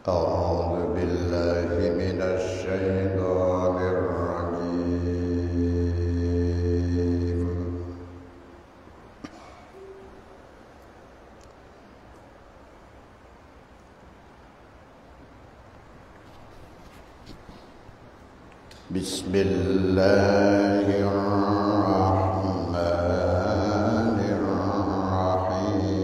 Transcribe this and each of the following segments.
أعوذ بالله من الشيطان الرجيم بسم الله الرحمن الرحيم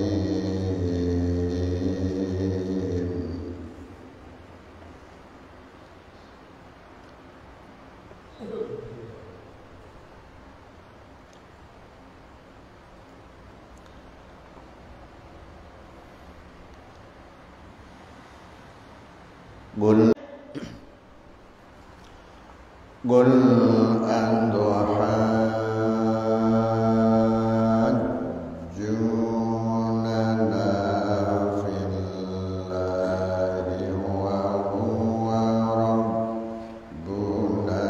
قل أتحاجوننا في الله وهو ربنا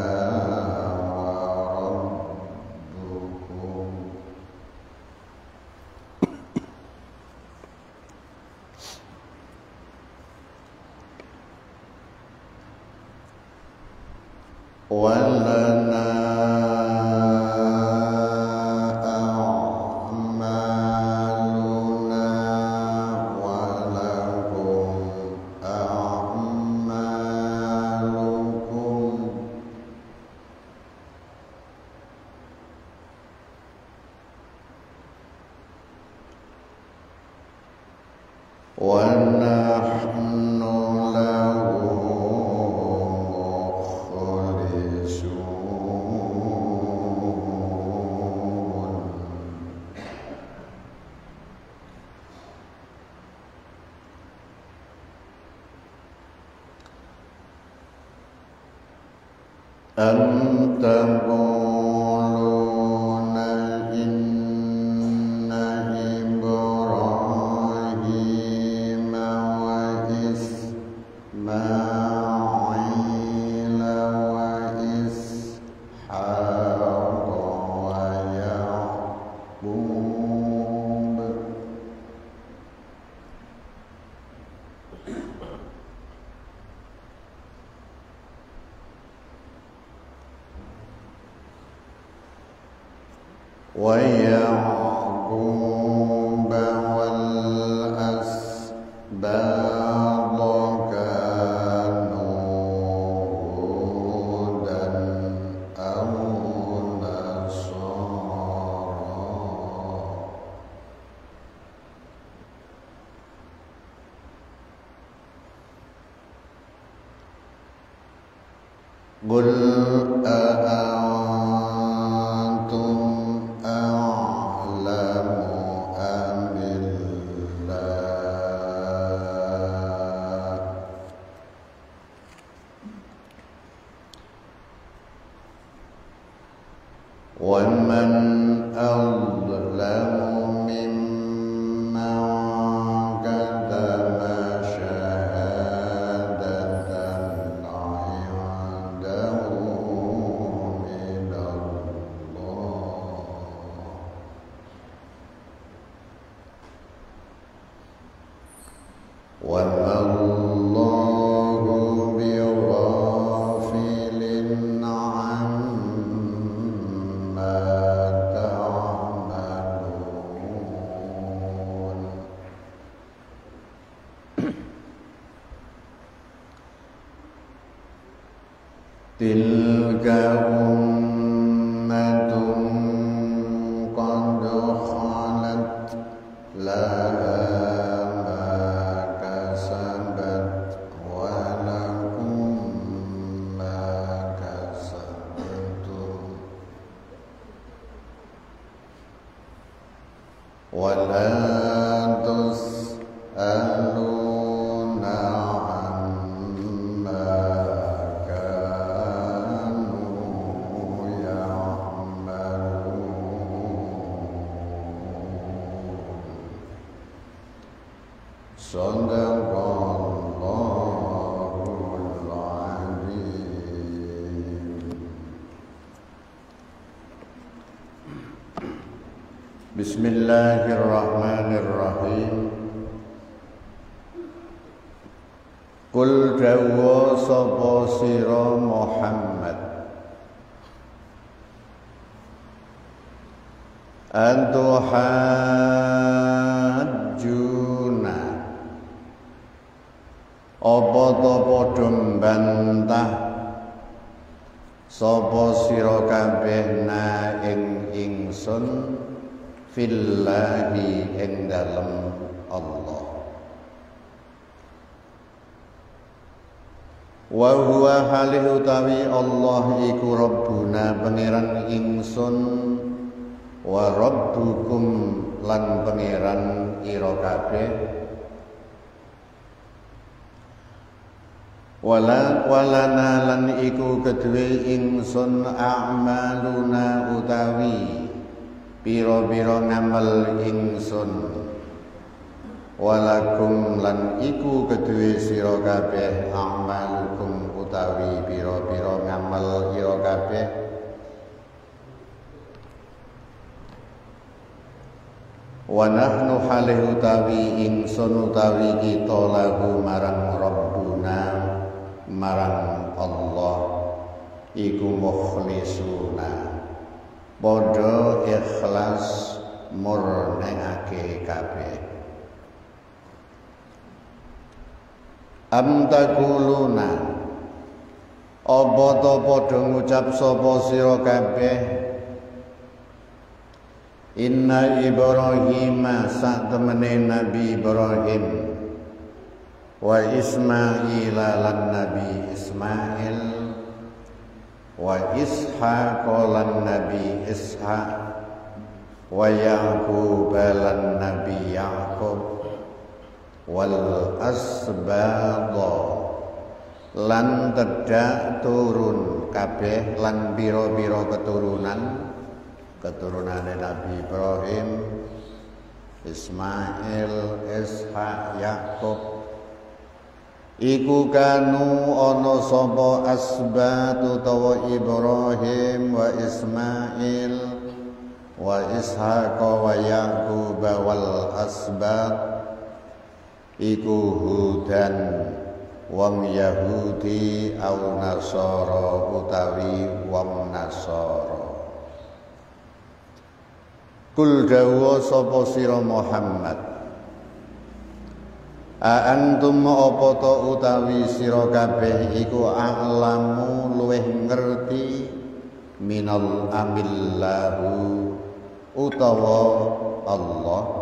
وربكم ولنا أعمالنا ولكم أعمالكم ونحن له أم تقولون إن إبراهيم وإسماعيل وإسحاق ويعقوب والأسباط كانوا هودا أو نصارى قل أأنتم أعلم أم الله ومن أظلم ممن كتم شهادة عنده من الله وما الله بغافل عما تعملون تلك أمة قد خلت لها ما كسبت ولكم ما كسبتم ولا تسألون عما كانوا يعملون صدق الله العظيم Bismillahirrahmanirrahim. Kul dawa sapa sira Muhammad antuhajjuna apa ta padha mbantah sapa sira kabeh na ing ingsun fillahi ing dalem Allah wa huwa halih utawi Allah iku Rabbuna pangeran ingsun wa rabbukum lan pangeran ira kabeh walana lan iku kedue ingsun a'maluna utawi pira-pira ngamal ingsun walakum lan iku kedue sira kabeh amalukum utawi pira-pira ngamal ira kabeh wa nahnu halih utawi ingsun utawi kita lahu marang Rabbuna marang Allah iku mukhlisuna padha ikhlas murnengake kabeh am taquluna apa ta padha ngucap sapa sira kabeh inna Ibrahim sak temene Nabi Ibrahim wa Ismail lan Nabi Ismail wa Ishaq lan Nabi Ishaq wa Yaqub lan Nabi Yaqub wal asbada lan tedak turun kabeh lan pira-pira keturunane Nabi Ibrahim Ismail Ishaq Yakub iku kanu ana sapa asbat utawa Ibrahim wa Ismail wa Ishaq wa Yaqub wal asbat iku hudan wong Yahudi au Nasara utawi wong Nasara kul dawa sapa sira Muhammad a antum apa ta utawi sira kabeh iku a'lamu luweh ngerti minal amillahu utawa Allah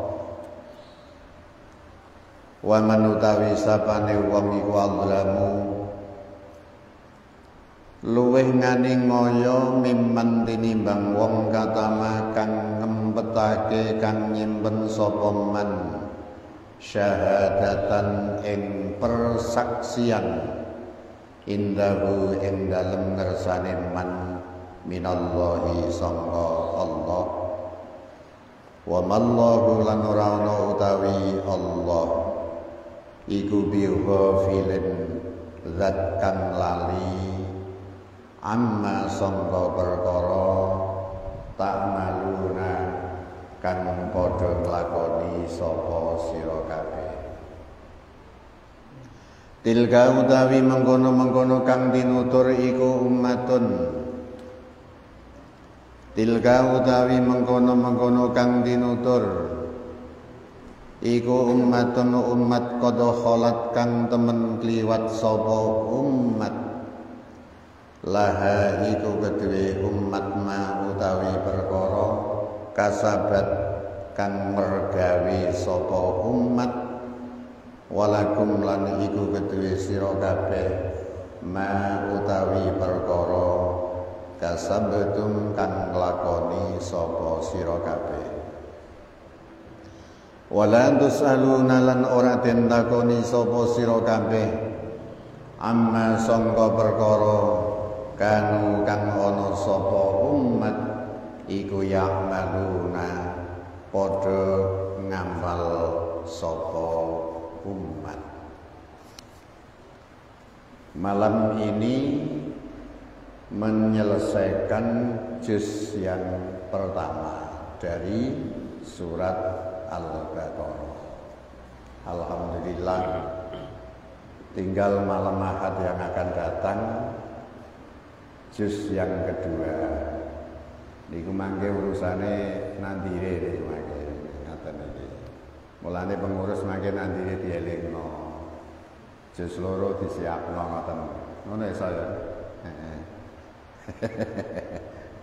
wa man utawi sapane wong iku azlamu luweh ngani ngoyo mimman tinimbang wong katama kang ngempetake kang nyimpen sapa man syahadatan ing persaksian indahu ing dalem ngersane man minallahi sangka Allah wa mallahu lan ora ana utawi Allah iku bighafilin zat kang lali amma sangka perkara ta'maluna kang padha nglakoni sapa sira kabeh tilka utawi mengkono-mengkono kang tinutur iku ummatun tilka utawi mengkono-mengkono kang tinutur iku ummatun umat qad khalat kang temen kliwat sapa umat laha iku kedue umat ma utawi perkara kasabat kang mergawe sapa umat walakum lan iku kedue sira kabeh ma utawi perkara kasabtum kang nglakoni sapa sira kabeh wala tusaluna lan ora den takoni sapa sira kabeh amma sangka perkara kanu kang ana sapa umat iku ya'maluna padha ngamal sapa umat. Malam ini menyelesaikan juz yang pertama dari surat Al-Baqarah. Alhamdulillah Tinggal malam Ahad yang akan datang juz yang kedua. Niku mangke urusane nandire iki mangke ngaten iki. Mulane pengurus mangke nandire dielingno. Juz loro disiapno ngoten. Ngono ya saya. Heeh.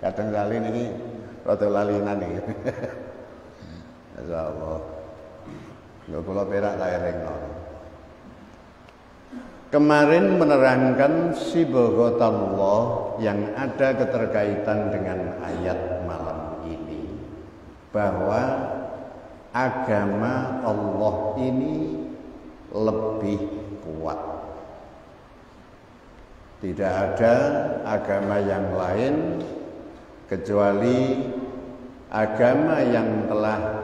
Kadang kali niki rada lalinan iki. Insyaallah. Lho kula perak tak elingno. Kemarin menerangkan Sibghatallah yang ada keterkaitan dengan ayat malam ini, bahwa agama Allah ini lebih kuat. Tidak ada agama yang lain kecuali agama yang telah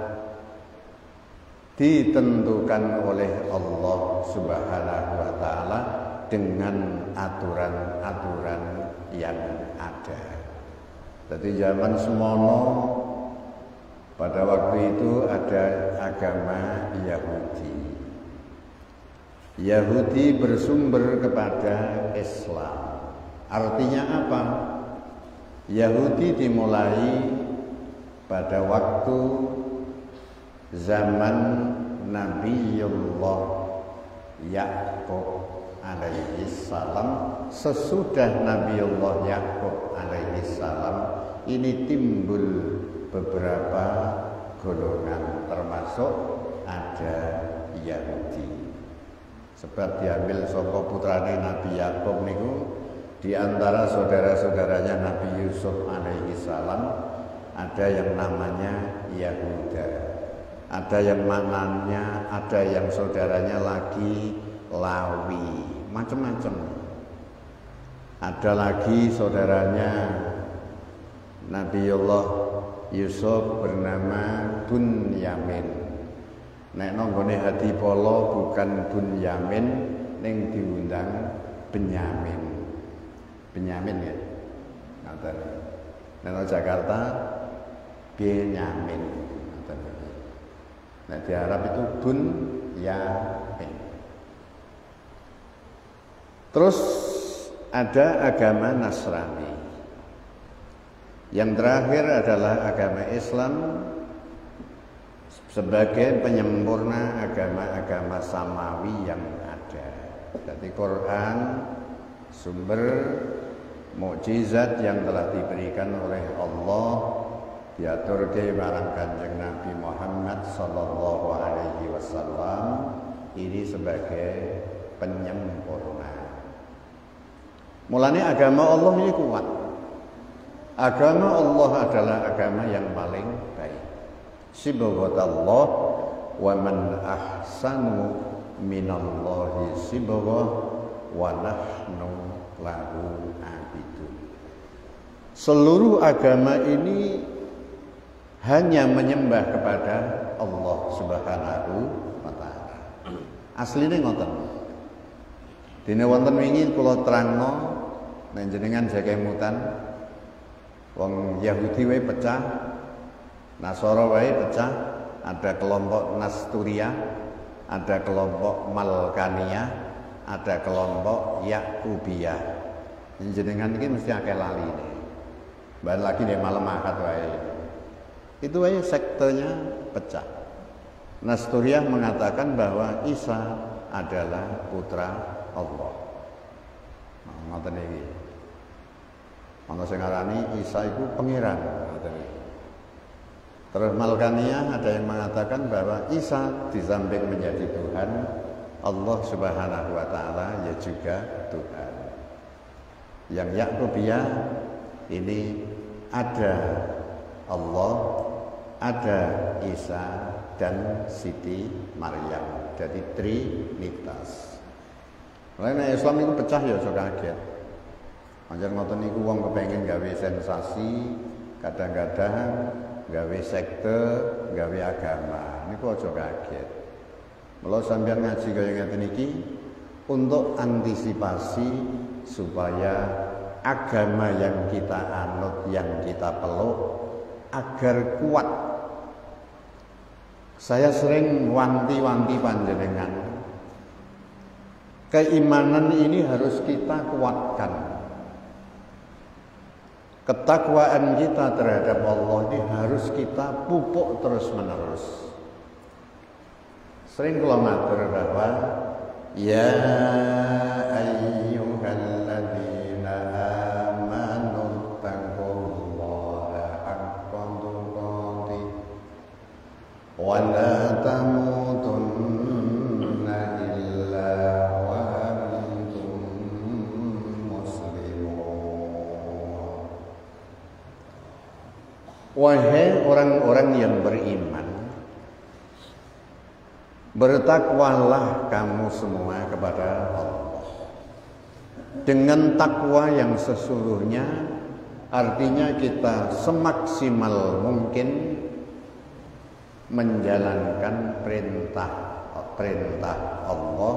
ditentukan oleh Allah Subhanahu wa taala dengan aturan-aturan yang ada. Jadi zaman semono pada waktu itu ada agama Yahudi. Yahudi bersumber kepada Islam. Artinya apa? Yahudi dimulai pada waktu zaman Nabiullah Yakub alaihi salam. Sesudah Nabiullah Yakub alaihi salam ini timbul beberapa golongan, termasuk ada Yahudi. Sebab diambil saka putrane Nabi Yakub niku, di antara saudara-saudaranya Nabi Yusuf alaihi salam ada yang namanya Yahuda. Ada yang manannya, ada yang saudaranya lagi Lawi, macam-macam. Ada lagi saudaranya Nabiullah Yusuf bernama Bunyamin. Nek nonggone hati polo bukan Bunyamin, ning diundang Benyamin. Benyamin ya. Ngoten. Nek Jakarta Benyamin. Nah di Arab itu Bunyamin. Terus ada agama Nasrani. Yang terakhir adalah agama Islam sebagai penyempurna agama-agama samawi yang ada. Jadi Quran sumber mukjizat yang telah diberikan oleh Allah, diaturke marang Kanjeng Nabi Muhammad sallallahu alaihi wasallam ini sebagai penyempurna. Mulane agama Allah ini kuat. Agama Allah adalah agama yang paling baik. Sibghatallah wa man ahsanu minallahi sibghah wa nahnu lahu abidun. Seluruh agama ini hanya menyembah kepada Allah Subhanahu wa taala. Asline ngoten. Dene wonten wingi kula terangno nek jenengan jakemutan wong Yahudi wae pecah, Nasara wae pecah, ada kelompok Nasturia, ada kelompok Malkaniyah, ada kelompok Yakubiyah. Jenengan iki mesti akeh lali nih. Bahan lagi nih malam Ahad wae. Itu aja sektenya pecah. Nasturiyah mengatakan bahwa Isa adalah putra Allah. Ngoten iki. Ana sing ngarani Isa itu pangeran, ngoten iki. Terus Malkaniyah ada yang mengatakan bahwa Isa di samping menjadi Tuhan, Allah Subhanahu wa taala ya juga Tuhan. Yang Yakubiyah ini ada Allah, ada Isa dan Siti Maryam. Jadi Trinitas. Lainnya Islam itu pecah ya aja kaget. Anjar ngoten niku wong kepengin gawe sensasi, kadang-kadang gawe sekte, gawe agama. Niku aja kaget. Mula sampeyan ngaji kaya ngeten iki untuk antisipasi supaya agama yang kita anut, yang kita peluk agar kuat. Saya sering wanti-wanti panjenengan Keimanan ini harus kita kuatkan. Ketakwaan kita terhadap Allah ini harus kita pupuk terus-menerus. Sering kalau matur bahwa ya ayyuhalladzina amanu taqullaha haqqa tuqatih wa la tamutunna illa wa antum muslimun. Wahai orang-orang yang beriman, bertakwalah kamu semua kepada Allah. Dengan takwa yang sesungguhnya, artinya kita semaksimal mungkin menjalankan perintah Allah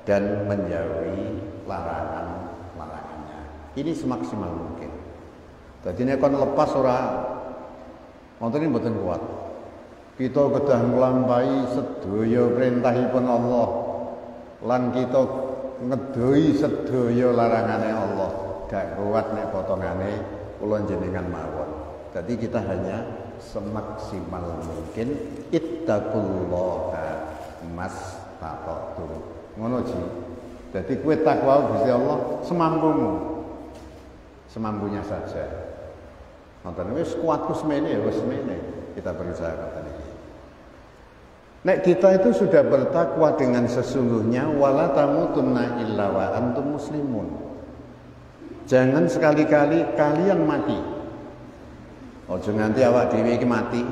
dan menjauhi larangannya. Ini semaksimal mungkin. Jadi ini akan lepas orang ini mboten kuat. Kita kedah nglampahi sedaya perintahipun Allah lan kita ngedoi sedaya larangane Allah. Gak kuat nek potongane kula jenengan mawon. Jadi kita hanya semaksimal mungkin ittaqullaha mastata'tum. Ngono ji. Jadi kowe takwa Gusti Allah semampumu. Semampunya saja. Nonton wis kuatku semene ya wis semene. Kita berusaha kata ini. Nek kita itu sudah bertakwa dengan sesungguhnya, wala tamutunna illa wa antum muslimun. Jangan sekali-kali kalian mati. Ojo nganti awak dhewe iki mati,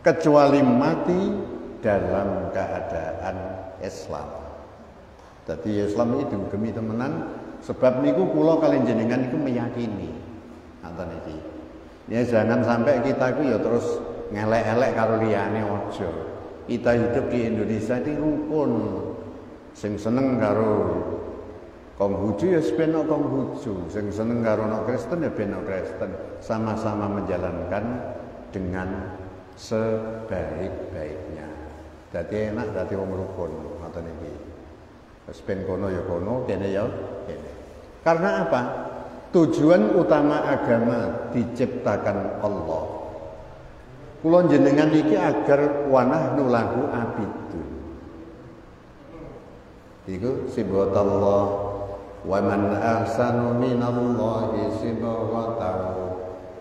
kecuali mati dalam keadaan Islam. Jadi Islam itu gemi temenan, sebab niku kula kalian jenengan iku meyakini. Anten iki. Ya jangan sampai kita itu ya terus ngelek-elek karo liyane ojo. Kita hidup di Indonesia ini rukun. Sing seneng karo Konghucu ya sepeno Konghucu, sing seneng karo no Kristen ya beno Kristen. Sama-sama menjalankan dengan sebaik-baiknya. Dadi enak dadi wong rukun ngoten iki. Wis ben kono ya kono, kene ya kene. Karena apa? Tujuan utama agama diciptakan Allah. Kula jenengan iki agar wanahnu lahu abidun. Iku sibatallah wa man ahsanu minallahi sibghatan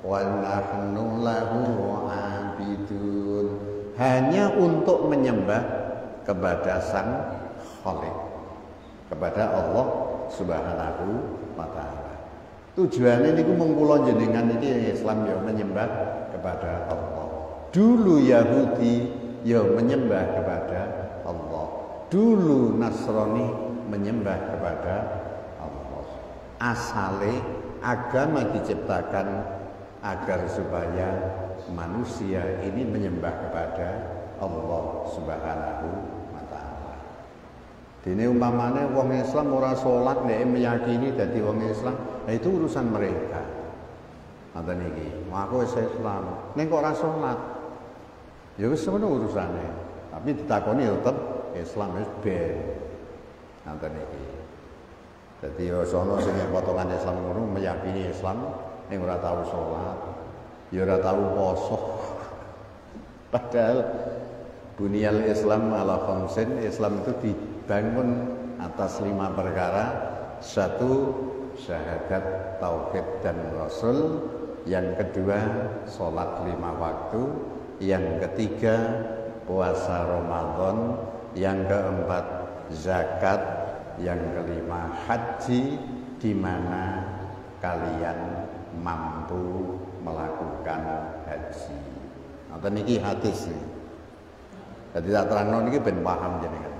wa nahnu lahu abidun. Hanya untuk menyembah kepada Sang Khalik, kepada Allah Subhanahu wa taala. Tujuannya niku mung kula jenengan iki Islam ya menyembah kepada Allah. Dulu Yahudi ya menyembah kepada Allah. Dulu Nasrani menyembah kepada Allah. Asale agama diciptakan agar supaya manusia ini menyembah kepada Allah Subhanahu wa taala. Dene umpamane wong Islam ora salat nek meyakini dadi wong Islam, nah itu urusan mereka. Ngoten iki. Aku wis Islam, ning kok ora salat. Ya wis ngono urusane. Tapi ditakoni ya tetep Islam wis ben. Ngoten iki. Dadi ya sono sing potongan Islam ngono meyakini Islam ning ora tahu salat, ya ora tahu poso. Padahal bunyal Islam ala khamsin, Islam itu dibangun atas 5 perkara. 1, syahadat tauhid dan rasul. Yang kedua, sholat 5 waktu. Yang ketiga, puasa Ramadan. Yang keempat, zakat. Yang kelima, haji, di mana kalian mampu melakukan haji. Ngoten niki hadis nih. Jadi tak terangno niki ben paham jenengan.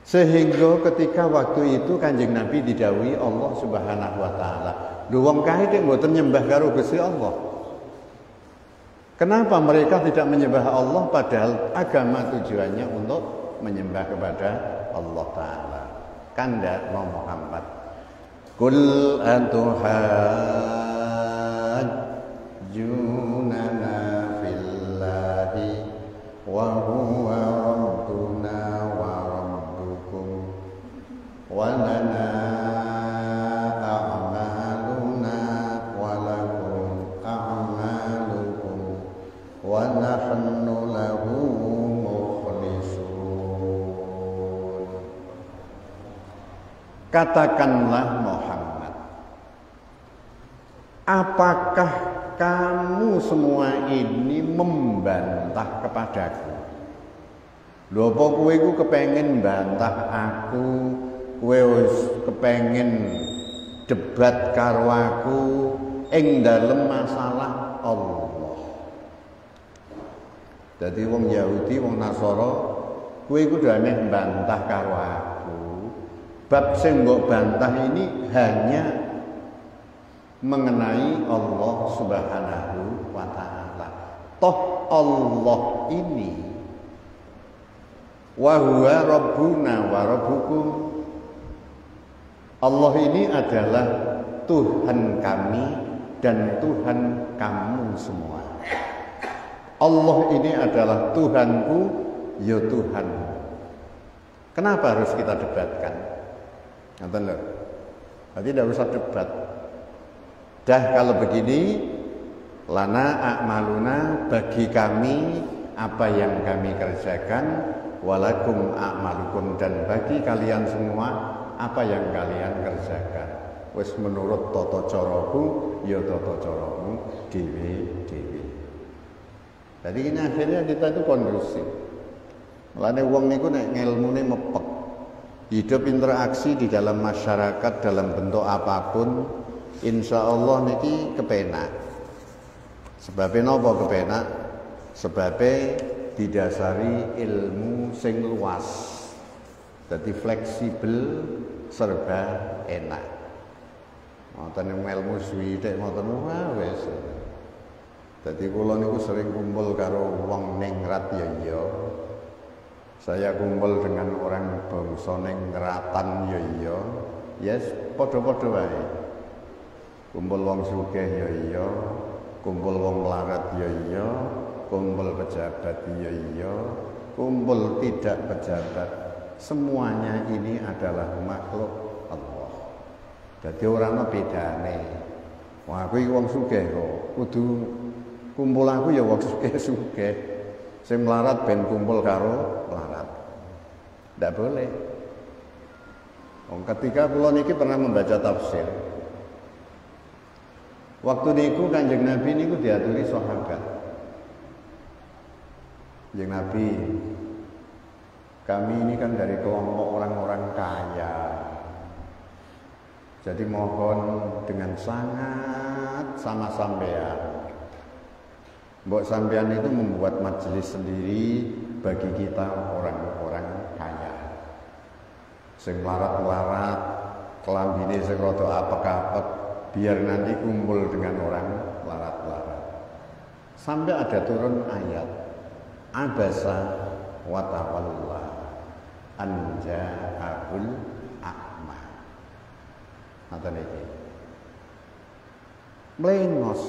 Sehingga ketika waktu itu Kanjeng Nabi didhawuhi Allah Subhanahu wa taala, "Lho wong kae nek mboten nyembah karo Gusti Allah. Kenapa mereka tidak menyembah Allah padahal agama tujuannya untuk menyembah kepada Allah taala?" Kanda Muhammad, "Qul atuhajjunana fillahi wa huwa rabbuna wa rabbukum katakanlah Muhammad, apakah kamu semua ini membantah kepadaku? Lho apa kowe iku kepengin bantah aku, kowe wis kepengin debat karo aku ing dalem masalah Allah. Dadi wong Yahudi, wong Nasara, kowe iku dene bantah karo aku. Bab sing mbok bantah ini hanya mengenai Allah Subhanahu wa taala. Toh Allah ini wa huwa rabbuna wa rabbukum. Allah ini adalah Tuhan kami dan Tuhan kamu semua. Allah ini adalah Tuhanku, ya Tuhanmu. Kenapa harus kita debatkan? Nonton loh. Berarti tidak usah debat. Dah kalau begini, lana a'maluna, bagi kami apa yang kami kerjakan, walakum a'malukum, dan bagi kalian semua apa yang kalian kerjakan. Wis menurut tata caraku, ya tata caramu dhewe-dhewe. Jadi ini akhirnya kita itu kondusif. Mulane wong niku nek ngelmune mepek, hidup interaksi di dalam masyarakat dalam bentuk apapun, insya Allah niki kepenak. Sebabnya napa kepenak? Sebabnya didasari ilmu sing luas. Jadi fleksibel serba enak. Wonten ilmu swidak wonten wis. Dadi kula niku sering kumpul karo wong ningrat ya iya. Saya kumpul dengan orang bangsa ningratan ya iya. Yes, padha-padha wae. Kumpul wong sugih ya iya, kumpul wong melarat ya iya, kumpul pejabat ya iya, kumpul tidak pejabat. Semuanya ini adalah makhluk Allah. Jadi orang bedane. Wah, aku iki wong sugih kok. Kudu kumpul aku ya wong sugih-sugih. Sing melarat ben kumpul karo melarat. Tidak boleh. Ketika kula niki pernah membaca tafsir. Waktu niku Kanjeng Nabi niku diaturi sahabat. Kanjeng Nabi, kami ini kan dari kelompok orang-orang kaya. Jadi mohon dengan sangat sama sampean. Mbok sampean itu membuat majelis sendiri bagi kita orang-orang kaya. Sing melarat-melarat, kelambine sing rada apek-apek, biar nanti kumpul dengan orang melarat-melarat. Sampai ada turun ayat abasa wa tawalla anja'ahul a'ma. Ngoten iki. Mlengos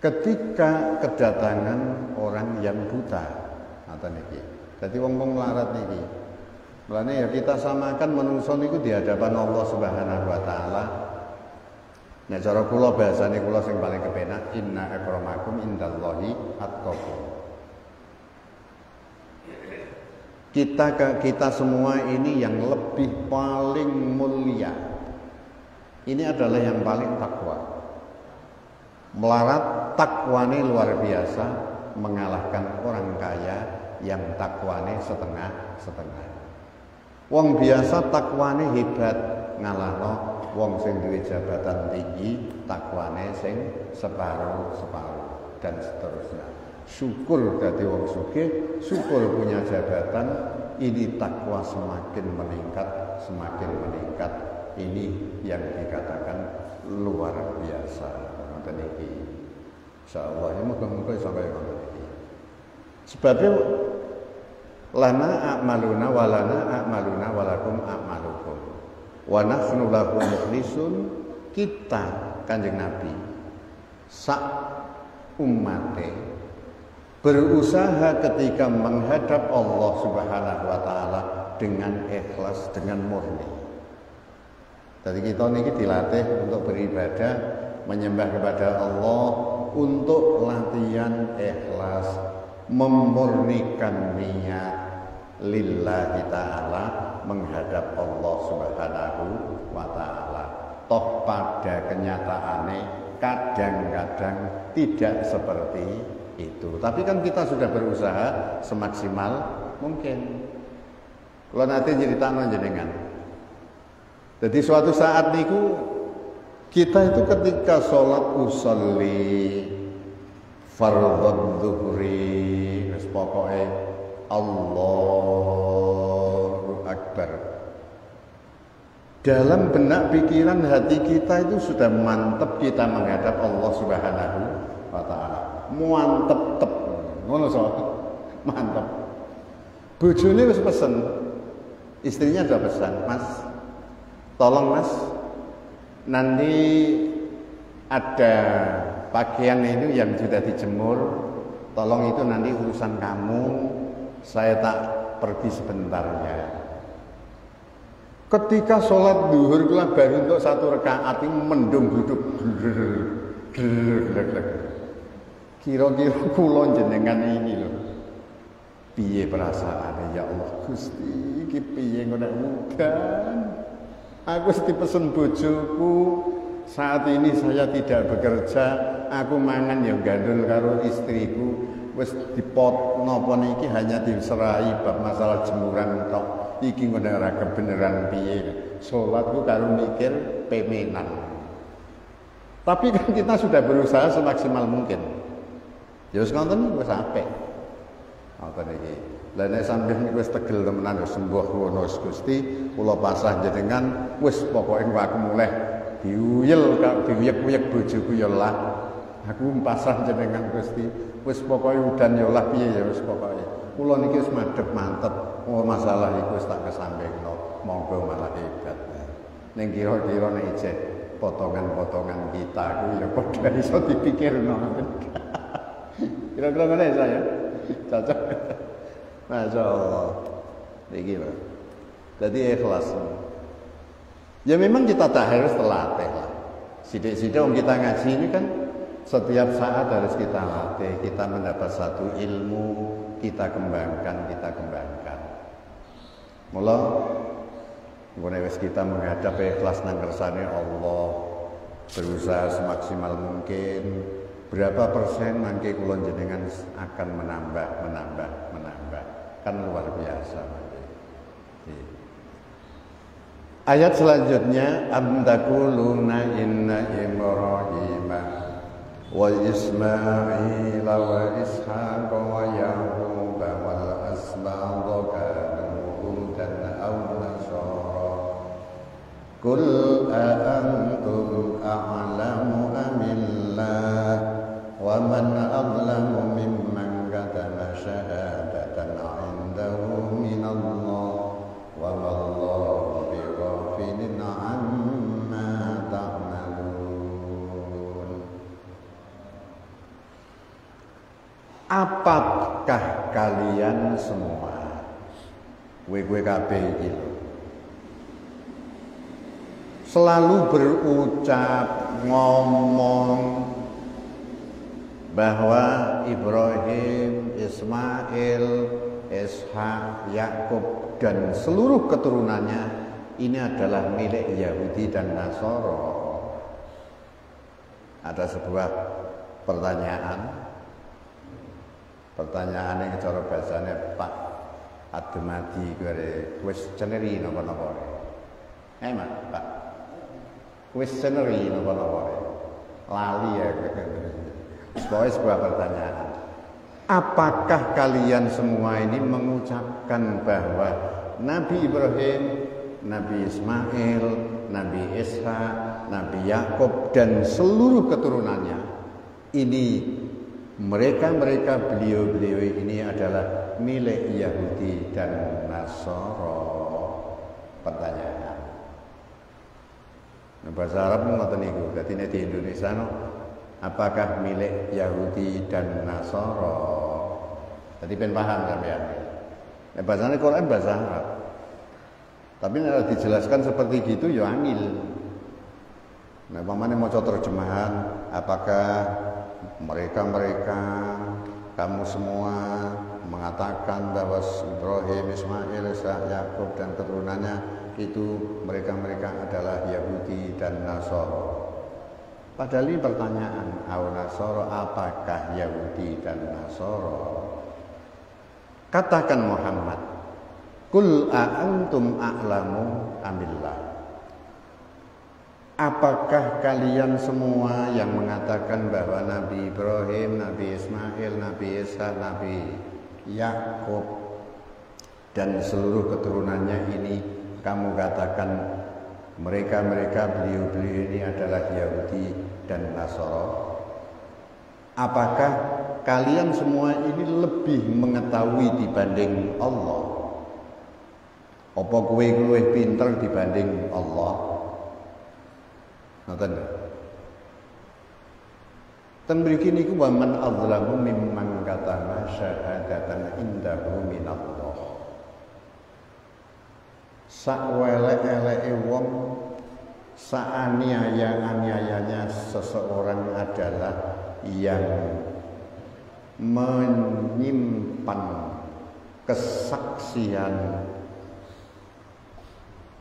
ketika kedatangan orang yang buta. Ngoten iki. Dadi wong-wong melarat niki. Mulane ya kita samakan manungsa niku di hadapan Allah Subhanahu wa taala. Nek cara kula bahasane kula sing paling kepenak, inna akramakum indallahi atqakum. Kita semua ini yang lebih paling mulia. Ini adalah yang paling takwa. Melarat takwane luar biasa, mengalahkan orang kaya yang takwane setengah-setengah. Wong biasa takwane hebat, ngalahno wong sing duwe jabatan tinggi takwane sing separuh-separuh dan seterusnya. Syukur dadi wong sugih, syukur punya jabatan, ini takwa semakin meningkat. Ini yang dikatakan luar biasa. Ngoten iki. Insyaallah ya muga-muga iso kaya ngoten iki. Sebabnya lana a'maluna walakum a'malukum. Wa nahnu lahu mukhlisun. Kita Kanjeng Nabi sak ummate berusaha ketika menghadap Allah Subhanahu wa taala dengan ikhlas, dengan murni. Jadi kita niki dilatih untuk beribadah, menyembah kepada Allah, untuk latihan ikhlas, memurnikan niat lillahi ta'ala menghadap Allah Subhanahu wa taala. Toh pada kenyataannya kadang-kadang tidak seperti itu. Tapi kan kita sudah berusaha semaksimal mungkin. Kalau nanti cerita jenengan. Jadi suatu saat niku kita itu ketika sholat usolli fardhu dhuhri wis pokoke Allahu Akbar. Dalam benak pikiran hati kita itu sudah mantep kita menghadap Allah Subhanahu wa taala. Mantep tep. Ngono so. Mantep. Bojone wis pesen. Istrinya sudah pesan, "Mas, tolong Mas, nanti ada pakaian itu yang sudah dijemur, tolong itu nanti urusan kamu, saya tak pergi sebentar ya." Ketika sholat duhur kula baru untuk satu rakaat ini mendung duduk kira-kira kula jenengan ini loh piye perasaan ya Allah Gusti iki piye ngono udan aku mesti pesen bojoku saat ini saya tidak bekerja aku mangan ya gandul karo istriku wis dipot napa niki hanya diserahi bab masalah jemuran tok iki ngono ora kebenaran piye salatku karo mikir pemenan. Tapi kan kita sudah berusaha semaksimal mungkin ya wis ngoten wis apik ngoten iki. Lah nek sampeyan wis tegel temenan wis sembuh ngono Gusti kula pasrah jenengan wis pokoke aku mulih diuyel diuyek-uyek bojoku ya lah aku pasrah jenengan Gusti wis pokoke udan ya lah piye ya wis pokoke kula niki wis madhep mantep masalah iku wis tak kesampaikan monggo malah hebat ning kira-kira nek ijek potongan-potongan kita ku ya padha iso dipikirno kira-kira ngene saya cocok Masya Allah iki lho jadi ikhlas ya memang kita tak harus terlatih lah sidik-sidik om kita ngaji ini kan setiap saat harus kita latih kita mendapat satu ilmu kita kembangkan mula ngene wis kita menghadap ikhlas nang kersane Allah berusaha semaksimal mungkin berapa persen mangke kula jenengan akan menambah kan luar biasa. Ayat selanjutnya am taquluna inna Ibrahima wa Ismaila wa Ishaq wa Yaqub wal asbaq kanu hudan aw nasara qul a antum a'lamu amillah wa man adlamu mimman katama syahadatan 'indahu minallah wa mallahu bighafilin 'amma ta'malun. Apakah kalian semua kowe kabeh iki selalu berucap ngomong bahwa Ibrahim, Ismail, Ishak, Yakub dan seluruh keturunannya ini adalah milik Yahudi dan Nasara. Ada sebuah pertanyaan yang cara bahasanya Pak Ademadi wis ceneri napa-napa. Mak, Pak. Wis ceneri napa-napa. Lali ya. Sebuah pertanyaan. Apakah kalian semua ini mengucapkan bahwa Nabi Ibrahim, Nabi Ismail, Nabi Ishak, Nabi Yakub dan seluruh keturunannya ini mereka beliau ini adalah milik Yahudi dan Nasara? Pertanyaan. Bahasa Arab ngoten niku. Dadi nek di Indonesia apakah milik Yahudi dan Nasara? Jadi ben paham sampean. Nek bahasane Quran bahasa Arab. Tapi nek dijelaskan seperti gitu ya angel. Nah, pamane maca terjemahan apakah mereka kamu semua mengatakan bahwa Ibrahim, Ismail, Ishak, Yakub dan keturunannya itu mereka adalah Yahudi dan Nasara. Padahal ini pertanyaan, Nasara, apakah Yahudi dan Nasara? Katakan Muhammad, Qul a'antum a'lamu amillah. Apakah kalian semua yang mengatakan bahwa Nabi Ibrahim, Nabi Ismail, Nabi Isa, Nabi Yakub dan seluruh keturunannya ini kamu katakan mereka beliau ini adalah Yahudi dan Nasara? Apakah kalian semua ini lebih mengetahui dibanding Allah? Apa kowe luwih pinter dibanding Allah? Ngoten. Ten mriki niku wa man adzlamu mimman katama syahadatan indahu minallah. Sakwelek-eleke wong, saaniaya-aniayanya seseorang adalah yang menyimpan kesaksian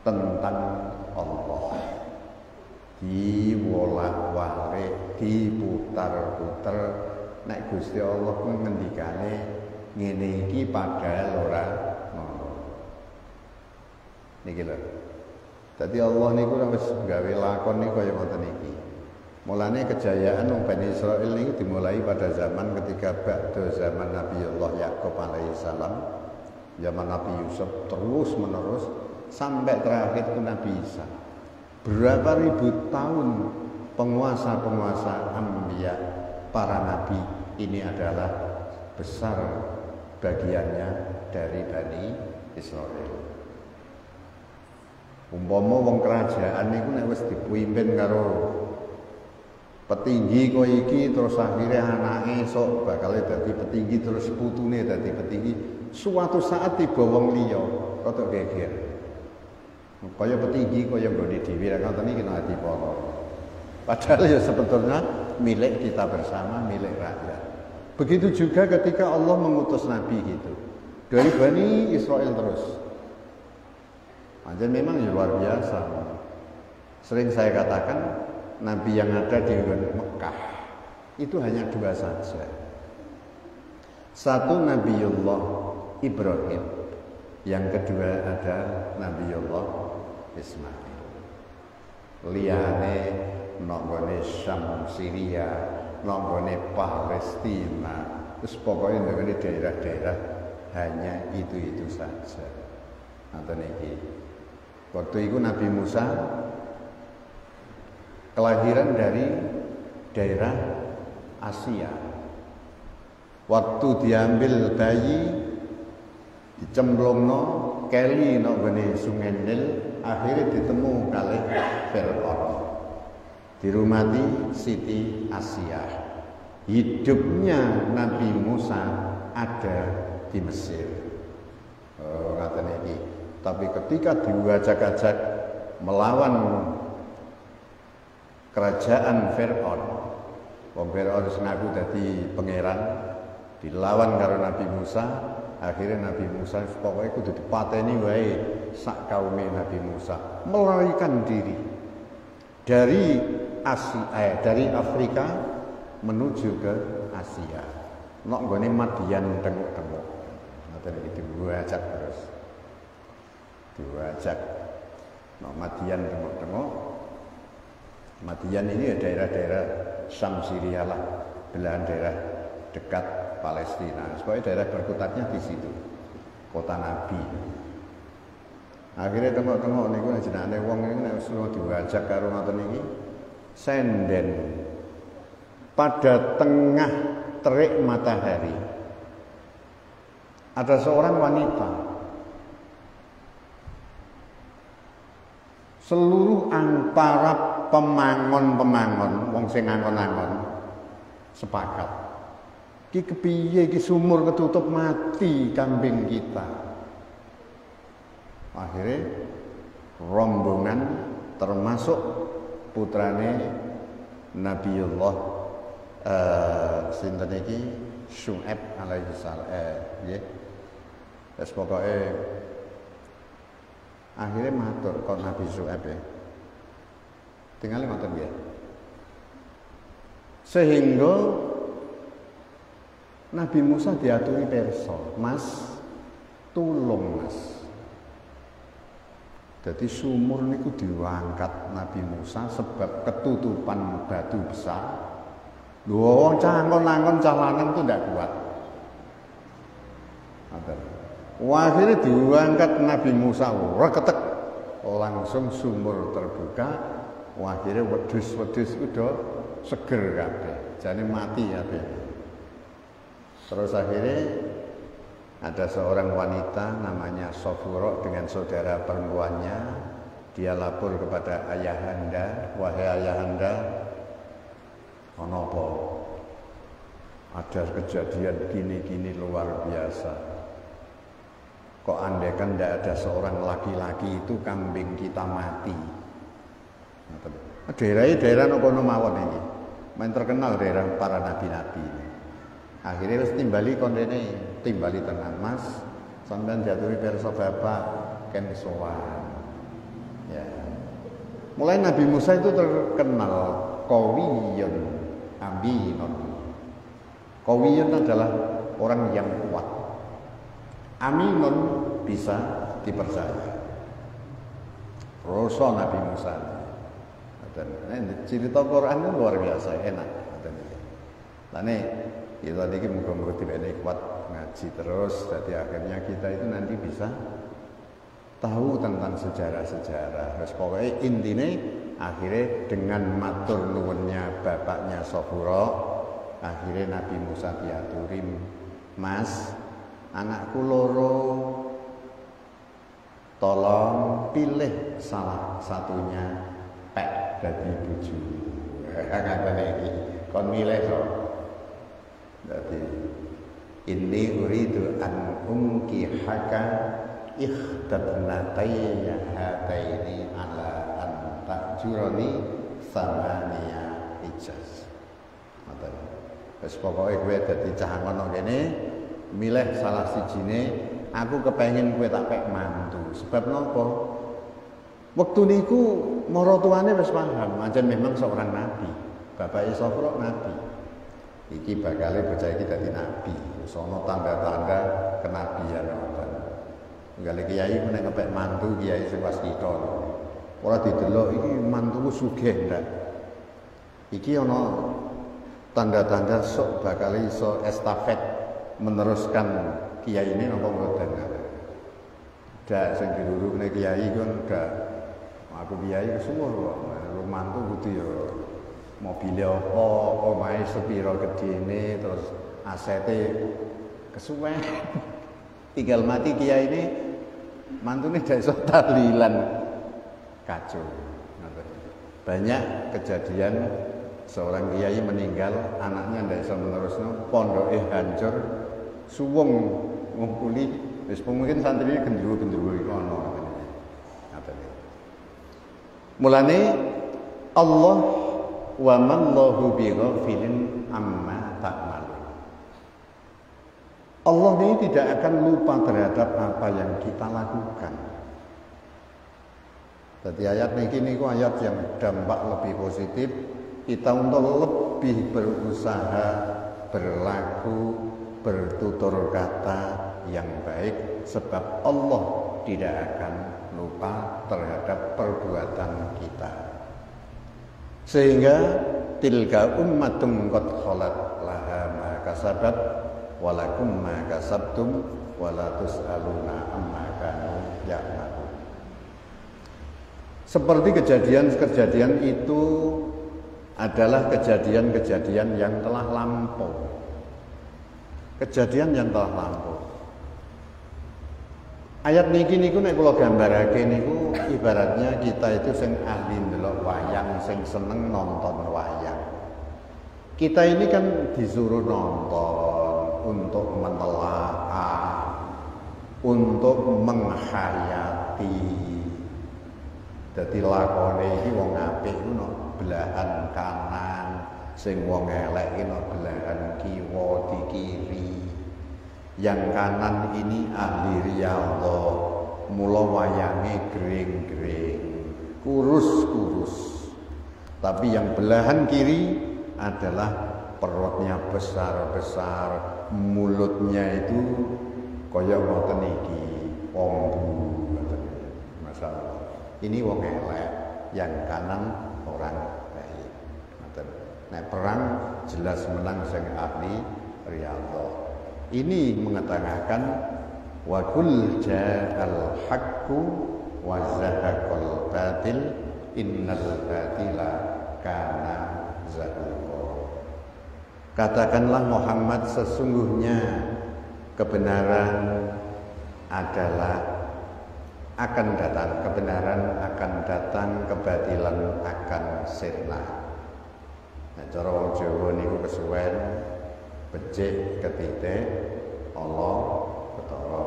tentang Allah, diwolak-walik, diputar-putar. Nek Gusti Allah ngendikane ngene iki padahal ora ngono. Niki lho. Dadi Allah niku wis gawe lakon niku kaya ngoten iki. Mulane kejayaan wong Bani Israil niku dimulai pada zaman ketika ba'da zaman Nabiullah Yakub alaihissalam, zaman Nabi Yusuf terus menerus sampai terakhir ke Nabi Isa. Berapa ribu tahun penguasa-penguasa Anbiya, para nabi ini adalah besar bagiannya dari Bani Israil. Umpama wong kerajaan niku nek wis dipimpin karo petinggi kok iki, terus akhirnya anake sok bakal dadi petinggi, terus putune dadi petinggi, suatu saat tiba wong liya rada geger. Kaya petinggi kaya nggone dhewe ra ngoten iki kena dipara. Padahal ya sebetulnya milik kita bersama, milik rakyat. Begitu juga ketika Allah mengutus nabi gitu. Dari Bani Israil terus. Aja memang ya luar biasa. Sering saya katakan nabi yang ada di Mekah itu hanya dua saja. Satu Nabiullah Ibrahim, yang kedua ada Nabiullah Ismail. Liyane nonggone Syam, Syria, nonggone Palestina, terus pokoknya nonggone daerah-daerah hanya itu saja. Nanti niki. Waktu itu Nabi Musa kelahiran dari daerah Asia. Waktu diambil bayi, dicemplungno keli nonggone Sungai Nil, akhirnya ditemu kali Fir'aun. Dirumati Siti Asia. Hidupnya Nabi Musa ada di Mesir. Ngaten iki. Tapi ketika diwajak-ajak melawan kerajaan Fir'aun, wong Fir'aun ngaku dadi pangeran, dilawan karo Nabi Musa, akhirnya Nabi Musa pokoknya kudu dipateni wae sak kaume Nabi Musa, melarikan diri dari dari Afrika menuju ke Asia. Nok nggone Madian tengok-tengok. Ngoten iki diwajak terus. Diwajak. Nok Madian tengok-tengok. Madian ini ya daerah-daerah Syam, Syria lah, belahan daerah dekat Palestina. Supaya daerah berkutatnya di situ. Kota Nabi. Akhirnya tengok-tengok niku jenenge wong niku nek suruh diwajak karo ngoten iki senden pada tengah terik matahari ada seorang wanita, seluruh para pemangon wong sing angon-angon sepakat iki kepiye iki sumur ketutup mati kambing kita. Akhirnya rombongan termasuk putrane Nabiullah sinten iki Syu'aib alaihi salam nggih. Wis pokoke akhirnya matur kon Nabi Syu'aib ya. Tinggal ngoten nggih. Sehingga Nabi Musa diaturi pirsa, Mas, tulung Mas. Jadi sumur niku diangkat Nabi Musa sebab ketutupan batu besar. Lho wong cangkon-cangkon cah lanang itu ndak kuat. Akhirnya diangkat Nabi Musa, reketek langsung sumur terbuka. Akhirnya wedhus-wedhus udah seger kabeh, jane mati kabeh. Terus akhirnya ada seorang wanita namanya Sofuro dengan saudara perempuannya. Dia lapor kepada ayahanda, wahai ayahanda, ono apa? Ada kejadian gini-gini luar biasa. Kok andaikan tidak ada seorang laki-laki itu kambing kita mati. Daerah nopo mawon ini, main terkenal daerah para nabi-nabi ini. Akhirnya harus timbali kondene, timbali tenan Mas, sampean diaturi pirsa bapak ken sowan. Ya. Mulai Nabi Musa itu terkenal qawiyun aminun. Qawiyun adalah orang yang kuat. Aminun bisa dipercaya. Rasul Nabi Musa. Dan cerita Quran itu luar biasa enak. Lane kita ini muga-muga diberi kuat ngaji terus, jadi akhirnya kita itu nanti bisa tahu tentang sejarah-sejarah. Terus pokoknya intinya akhirnya dengan matur nuwunnya bapaknya Sofuro, akhirnya Nabi Musa diaturi, Mas, anakku loro, tolong pilih salah satunya pek dadi bojo. Ngaten iki kon milih kok. Dadi inni uridu an unkihaka ikhtatnatayya hataini ala an ta'jurani samaniya hijaz. Ngoten. Wis pokoke kowe dadi cah ngono kene milih salah sijine, aku kepengin kowe tak pek mantu. Sebab napa? Waktu niku maratuane wis paham, ancen memang seorang nabi. Bapak Sofro nabi. Iki bakale bocah iki dadi nabi. Wis ana tanda-tanda kenabian ngoten. Nggale kiai ku nek ngepek mantu kiai sing waskita. Ora didelok iki mantuku sugih ndak. Iki ana tanda-tanda sok bakal iso estafet meneruskan kiai ini napa mboten. Dak sing dirurukne kiai ku ndak. Aku kiai kesuwur kok. Mantu kudu ya mobilnya apa, omahe sepiro gedene, terus asete kesuwen. Tinggal mati kiai ini mantune ndak iso tahlilan. Kacau. Banyak kejadian seorang kiai meninggal, anaknya ndak iso menerusno, pondoke hancur, suwung ngumpuli, wis mungkin santri gendruwo-gendruwo iku ana. Mulane Allah wa mallahu bighafilin amma ta'malun. Allah ini tidak akan lupa terhadap apa yang kita lakukan. Jadi ayat ini ayat yang dampak lebih positif. Kita untuk lebih berusaha, berlaku, bertutur kata yang baik. Sebab Allah tidak akan lupa terhadap perbuatan kita. Sehingga tilka ummatun qad khalat laha ma kasabat walakum ma kasabtum wala tusaluna amma kanu ya'malun. Seperti kejadian-kejadian itu adalah kejadian-kejadian yang telah lampau. Kejadian yang telah lampau. Ayat niki niku nek kula gambarake niku ibaratnya kita itu sing ahli ndelok wayang, sing seneng nonton wayang. Kita ini kan disuruh nonton untuk menelaah, untuk menghayati. Dadi lakone iki wong apik ku no belahan kanan, sing wong elek iki belahan kiwa di kiri. Yang kanan ini ahli riyadhah, mula wayange gering-gering, kurus-kurus. Tapi yang belahan kiri adalah perutnya besar-besar, mulutnya itu kaya ngoten iki, ombu ngoten. Masalah. Ini wong elek, yang kanan orang baik. Ngoten. Nek perang jelas menang sing ahli riyadhah. Ini mengatakan wa kul ja'al haqqu wa zahaqal batil innal batila kana zahuqa. Katakanlah Muhammad, sesungguhnya kebenaran adalah akan datang, kebenaran akan datang, kebatilan akan sirna. Nah, cara wong Jawa niku kesuwen becik ketitik Allah ketara.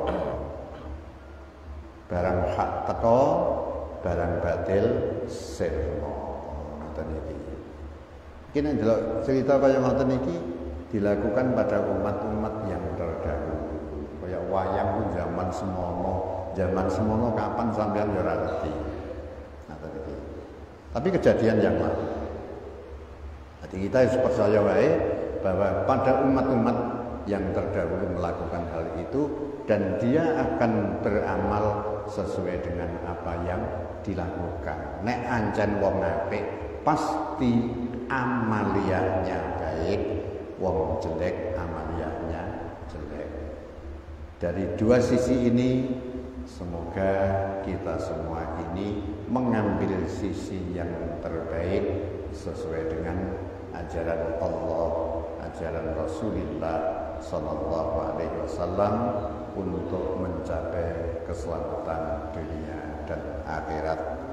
Barang hak teko, barang batil sirna. Ngoten iki. Iki nek delok cerita kaya ngoten iki dilakukan pada umat-umat yang terdahulu. Kaya wayang ku zaman semono kapan sampean yo ora ngerti. Ngoten iki. Tapi kejadian yang lalu. Jadi kita harus percaya wae bahwa pada umat-umat yang terdahulu melakukan hal itu dan dia akan beramal sesuai dengan apa yang dilakukan. Nek ancen wong apik pasti amaliyahnya baik, wong jelek amaliyahnya jelek. Dari dua sisi ini semoga kita semua ini mengambil sisi yang terbaik sesuai dengan ajaran Allah, ajaran Rasulullah Sallallahu Alaihi Wasallam untuk mencapai keselamatan dunia dan akhirat.